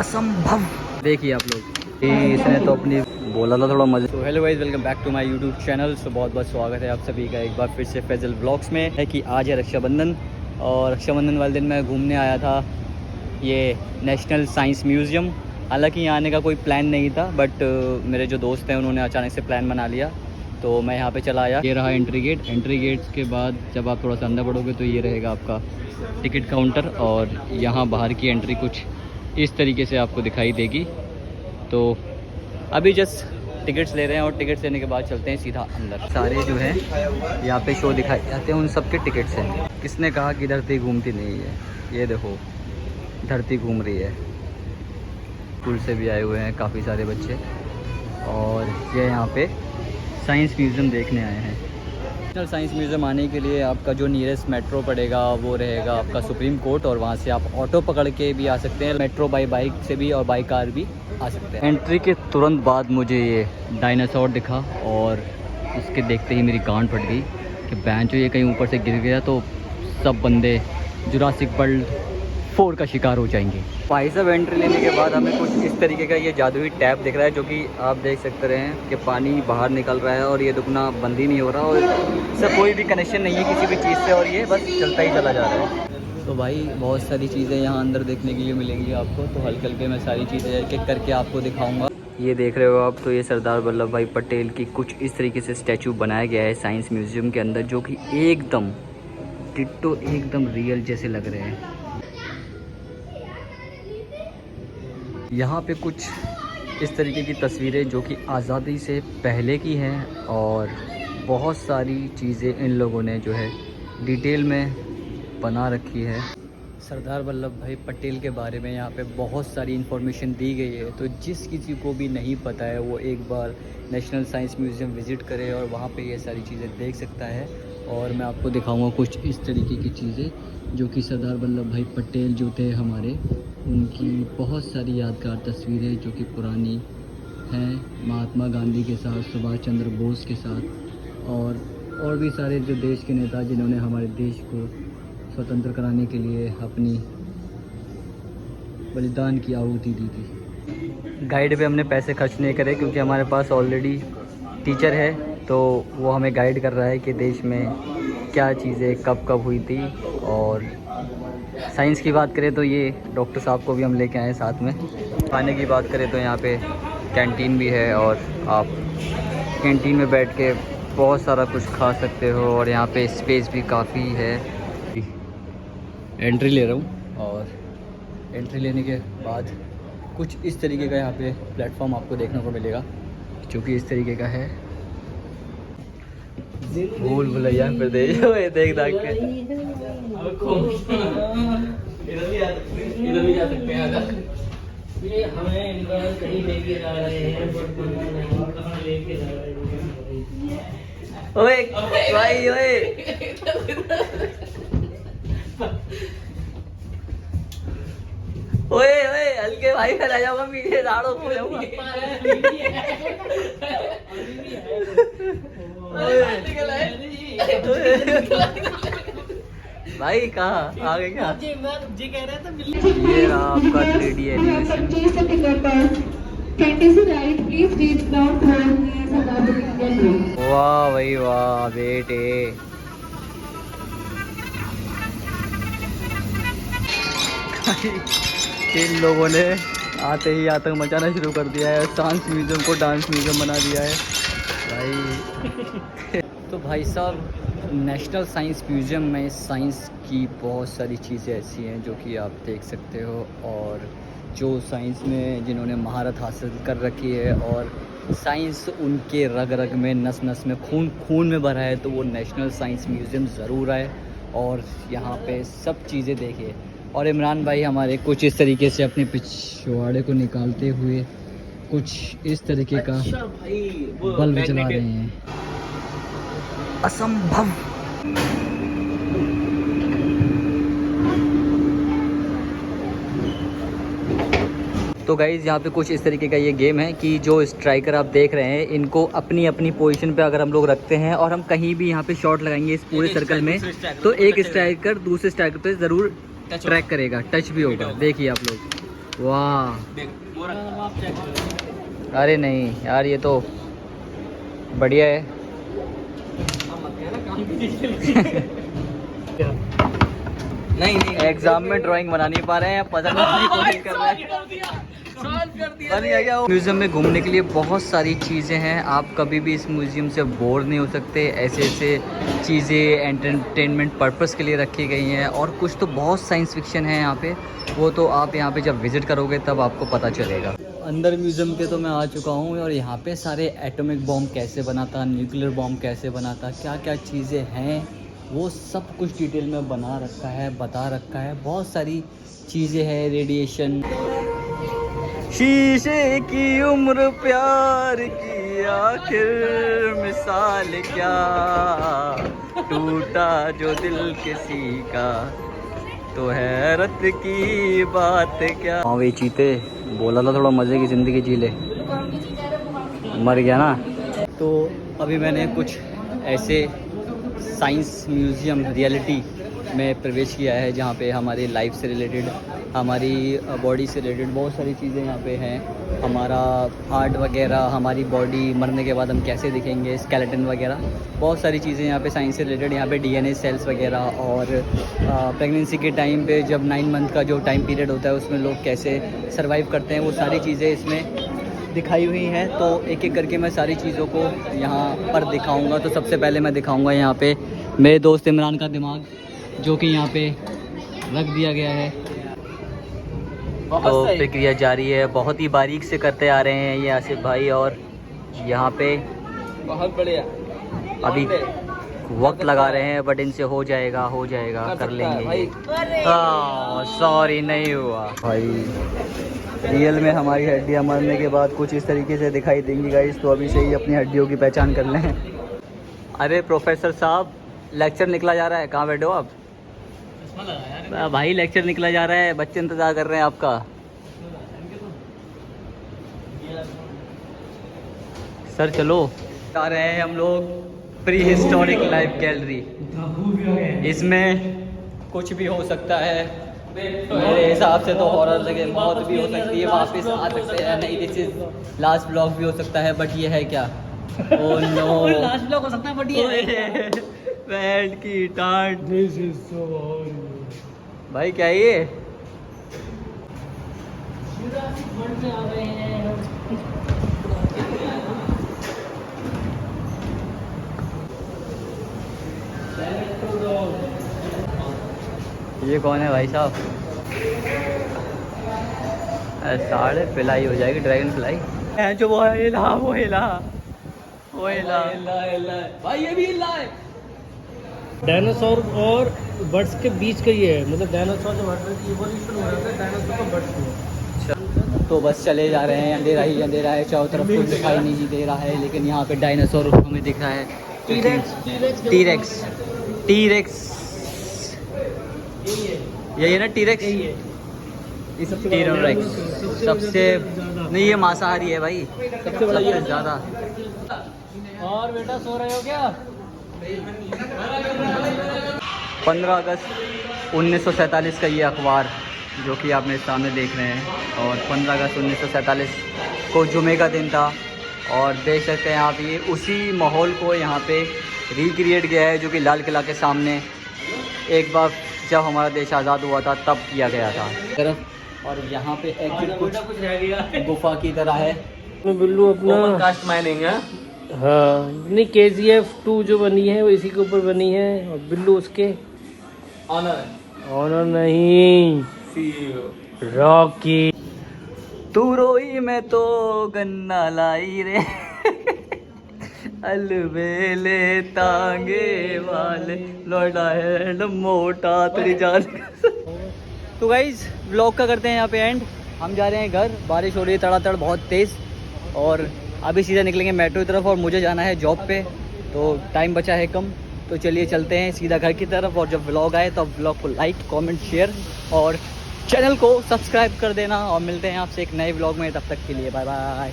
असंभव। देखिए आप लोग, इसने तो अपनी बोला था थोड़ा मजे। तो hello guys, welcome back to my YouTube channel. So बहुत बहुत स्वागत है आप सभी का एक बार फिर से फैजल व्लॉग्स में। है कि आज है रक्षाबंधन, और रक्षाबंधन वाले दिन मैं घूमने आया था ये नेशनल साइंस म्यूज़ियम। हालांकि यहाँ आने का कोई प्लान नहीं था, बट मेरे जो दोस्त हैं उन्होंने अचानक से प्लान बना लिया, तो मैं यहाँ पे चला आया। ये रहा एंट्री गेट। एंट्री गेट के बाद जब आप थोड़ा सा अंदर बढ़ोगे तो ये रहेगा आपका टिकट काउंटर, और यहाँ बाहर की एंट्री कुछ इस तरीके से आपको दिखाई देगी। तो अभी जस्ट टिकट्स ले रहे हैं, और टिकट्स लेने के बाद चलते हैं सीधा अंदर। सारे जो हैं यहाँ पे शो दिखाए जाते हैं, उन सब के टिकट्स हैं। किसने कहा कि धरती घूमती नहीं है? ये देखो, धरती घूम रही है। स्कूल से भी आए हुए हैं काफ़ी सारे बच्चे, और ये यहाँ पे साइंस म्यूज़ियम देखने आए हैं। नेशनल साइंस म्यूज़ियम आने के लिए आपका जो नियरेस्ट मेट्रो पड़ेगा वो रहेगा आपका सुप्रीम कोर्ट, और वहाँ से आप ऑटो पकड़ के भी आ सकते हैं, मेट्रो बाई बाइक से भी, और बाई कार भी आ सकते हैं। एंट्री के तुरंत बाद मुझे ये डायनासोर दिखा, और उसके देखते ही मेरी गांड फट गई कि बेंचो ये कहीं ऊपर से गिर गया तो सब बंदे जुरासिक वर्ल्ड 4 का शिकार हो जाएंगे। भाई साहब, एंट्री लेने के बाद हमें कुछ इस तरीके का ये जादुई टैप दिख रहा है, जो कि आप देख सकते रहे हैं कि पानी बाहर निकल रहा है, और ये दुगना बंद ही नहीं हो रहा, और इससे कोई भी कनेक्शन नहीं है किसी भी चीज़ से, और ये बस चलता ही चला जा रहा है। तो भाई बहुत सारी चीज़ें यहाँ अंदर देखने के लिए मिलेंगी आपको, तो हल्के हल्के मैं सारी चीज़ें एक एक करके आपको दिखाऊँगा। ये देख रहे हो आप, तो ये सरदार वल्लभ भाई पटेल की कुछ इस तरीके से स्टैचू बनाया गया है साइंस म्यूज़ियम के अंदर, जो कि एकदम डिट्टो, एकदम रियल जैसे लग रहे हैं। यहाँ पे कुछ इस तरीके की तस्वीरें जो कि आज़ादी से पहले की हैं, और बहुत सारी चीज़ें इन लोगों ने जो है डिटेल में बना रखी है। सरदार वल्लभ भाई पटेल के बारे में यहाँ पे बहुत सारी इन्फॉर्मेशन दी गई है, तो जिस किसी को भी नहीं पता है वो एक बार नेशनल साइंस म्यूज़ियम विज़िट करे और वहाँ पे ये सारी चीज़ें देख सकता है। और मैं आपको दिखाऊंगा कुछ इस तरीके की चीज़ें जो कि सरदार वल्लभ भाई पटेल जो थे हमारे, उनकी बहुत सारी यादगार तस्वीरें जो कि पुरानी हैं, महात्मा गांधी के साथ, सुभाष चंद्र बोस के साथ, और भी सारे जो देश के नेता जिन्होंने हमारे देश को स्वतंत्र कराने के लिए अपनी बलिदान की आहुति दी थी। गाइड पे हमने पैसे खर्च नहीं करे, क्योंकि हमारे पास ऑलरेडी टीचर है, तो वो हमें गाइड कर रहा है कि देश में क्या चीज़ें कब कब हुई थी। और साइंस की बात करें तो ये डॉक्टर साहब को भी हम लेके आए साथ में। खाने की बात करें तो यहाँ पे कैंटीन भी है, और आप कैंटीन में बैठ के बहुत सारा कुछ खा सकते हो, और यहाँ पे स्पेस भी काफ़ी है। एंट्री ले रहा हूँ, और एंट्री लेने के बाद कुछ इस तरीके का यहाँ पे प्लेटफॉर्म आपको देखने को मिलेगा, जो कि इस तरीके का है। भूल भुलैया प्रदेश देख दाख के इधर भी जा सकते हैं। ये हमें कहीं लेके जा रहे हैं, लेके जा रहे हैं। ओए भाई, ओए ओए ओए, हल्के भाई फैला जाऊंगा, पीछे दाढ़ों खो जाऊंगा। भाई कहाँ आ गए क्या? मुझे कह रहा था ये रहा आपका 3D एनिमेशन। वाह भाई वाह बेटे, इन लोगों ने आते ही आतंक मचाना शुरू कर दिया है, साइंस म्यूज़ियम को डांस म्यूज़ियम बना दिया है भाई। तो भाई साहब, नेशनल साइंस म्यूज़ियम में साइंस की बहुत सारी चीज़ें ऐसी हैं जो कि आप देख सकते हो, और जो साइंस में जिन्होंने महारत हासिल कर रखी है, और साइंस उनके रग रग में, नस नस में, खून खून में भरा है, तो वो नेशनल साइंस म्यूज़ियम ज़रूर आए और यहाँ पे सब चीज़ें देखिए। और इमरान भाई हमारे कुछ इस तरीके से अपने पिछवाड़े को निकालते हुए कुछ इस तरीके का बल्ब जला रहे हैं। असंभव। तो गाइज़, यहाँ पे कुछ इस तरीके का ये गेम है कि जो स्ट्राइकर आप देख रहे हैं, इनको अपनी अपनी पोजीशन पे अगर हम लोग रखते हैं और हम कहीं भी यहाँ पे शॉट लगाएंगे इस पूरे सर्कल में, तो एक स्ट्राइकर दूसरे स्ट्राइकर पे ज़रूर ट्रैक करेगा, टच भी होगा। देखिए आप लोग, वाह, अरे नहीं यार, ये तो बढ़िया है। नहीं एग्जाम में ड्राइंग बना नहीं पा रहे हैं, पता नहीं कोशिश कर रहे हैं। म्यूजियम में घूमने के लिए बहुत सारी चीज़ें हैं, आप कभी भी इस म्यूजियम से बोर नहीं हो सकते। ऐसे ऐसे चीज़ें एंटरटेनमेंट पर्पस के लिए रखी गई हैं, और कुछ तो बहुत साइंस फिक्शन है यहाँ पे, वो तो आप यहाँ पे जब विज़िट करोगे तब आपको पता चलेगा। अंदर म्यूज़ियम के तो मैं आ चुका हूँ, और यहाँ पे सारे एटॉमिक बॉम्ब कैसे बना था, न्यूक्लियर बॉम्ब कैसे बना था, क्या क्या चीज़ें हैं, वो सब कुछ डिटेल में बना रखा है, बता रखा है। बहुत सारी चीज़ें हैं, रेडिएशन। शीशे की उम्र प्यार की आखिर मिसाल क्या, टूटा जो दिल किसी का तो हैरत की बात क्या। हाँ वही चीते बोला था, थोड़ा मज़े की ज़िंदगी जी ले, मर गया ना। तो अभी मैंने कुछ ऐसे साइंस म्यूज़ियम रियलिटी में प्रवेश किया है, जहाँ पे हमारी लाइफ से रिलेटेड, हमारी बॉडी से रिलेटेड बहुत सारी चीज़ें यहाँ पे हैं। हमारा हार्ट वगैरह, हमारी बॉडी मरने के बाद हम कैसे दिखेंगे, स्केलेटन वगैरह, बहुत सारी चीज़ें यहाँ पे साइंस से रिलेटेड। यहाँ पे डीएनए सेल्स वगैरह, और प्रेगनेंसी के टाइम पे जब 9 मंथ का जो टाइम पीरियड होता है उसमें लोग कैसे सर्वाइव करते हैं, वो सारी चीज़ें इसमें दिखाई हुई हैं। तो एक एक करके मैं सारी चीज़ों को यहाँ पर दिखाऊँगा। तो सबसे पहले मैं दिखाऊँगा यहाँ पे मेरे दोस्त इमरान का दिमाग, जो कि यहाँ पे रख दिया गया है। तो प्रक्रिया जारी है, बहुत ही बारीक से करते आ रहे हैं ये आसिफ भाई, और यहाँ पे बहुत बढ़िया अभी वक्त लगा रहे हैं, बट इनसे हो जाएगा कर लेंगे। सॉरी नहीं हुआ भाई, रियल में हमारी हड्डियाँ मरने के बाद कुछ इस तरीके से दिखाई देंगी गाइस, तो अभी से ही अपनी हड्डियों की पहचान कर लें। अरे प्रोफेसर साहब, लेक्चर निकला जा रहा है, कहाँ बैठे हो आप? भाई लेक्चर निकला जा रहा है, बच्चे इंतज़ार कर रहे हैं आपका। सर चलो, जा रहे हैं हम लोग प्री हिस्टोरिक लाइफ गैलरी। इसमें कुछ भी हो सकता है, मेरे हिसाब से तो हॉरर जगह मौत भी हो सकती है, वापस आ सकते हैं, नहीं दिस इज लास्ट ब्लॉग भी हो सकता है, बट ये है क्या, ओह नो लास्ट ब्लॉग हो सकता है, बट ये बैंड की टांट। दिस इज सो भाई क्या ये ये कौन है भाई साहब? साढ़े पिलाई हो जाएगी, ड्रैगन फ्लाई जो वो हिला भाई, ये भी हिला है। डायनासोर और बर्ड्स के बीच का ये है, मतलब डायनासोर जो इवोल्यूशन हो रहा है डायनासोर का बर्ड्स में। तो बस चले जा रहे हैं, अंधेरा ही अंधेरा है, चारों तरफ कुछ दिखाई नहीं दे रहा है, लेकिन यहाँ पे डायनासोर हमें दिख रहा है। टीरेक्स यही है ना, टीरेक्स सबसे नहीं, ये मांसाहारी है भाई, सबसे बड़ा ये ज़्यादा। और बेटा सो रहे हो क्या? 15 अगस्त 1947 का ये अखबार जो कि आप मेरे सामने देख रहे हैं, और 15 अगस्त 1947 को जुमे का दिन था, और देख सकते हैं आप ये उसी माहौल को यहाँ पे रिक्रिएट किया है जो कि लाल किला के सामने एक बार जब हमारा देश आज़ाद हुआ था तब किया गया था तरफ। और यहाँ पे एक कुछ गुफा की तरह है, बिल्लू अपना कास्ट माइनिंग है। हाँ, नहीं KGF 2 जो बनी है वो इसी के ऊपर बनी है, और बिल्लू उसके ऑनर नहीं, रॉकी। तू रोई मैं तो गन्ना लाई रे अलबेले तांगे वाले लौटा है मोटा तेरी जान। तो गाइज व्लॉग का करते हैं यहाँ पे एंड, हम जा रहे हैं घर, बारिश हो रही है तड़ातड़ बहुत तेज़, और अभी सीधा निकलेंगे मेट्रो की तरफ, और मुझे जाना है जॉब पे, तो टाइम बचा है कम, तो चलिए चलते हैं सीधा घर की तरफ। और जब व्लॉग आए तो व्लॉग को लाइक कमेंट शेयर और चैनल को सब्सक्राइब कर देना, और मिलते हैं आपसे एक नए व्लॉग में, तब तक के लिए बाय बाय।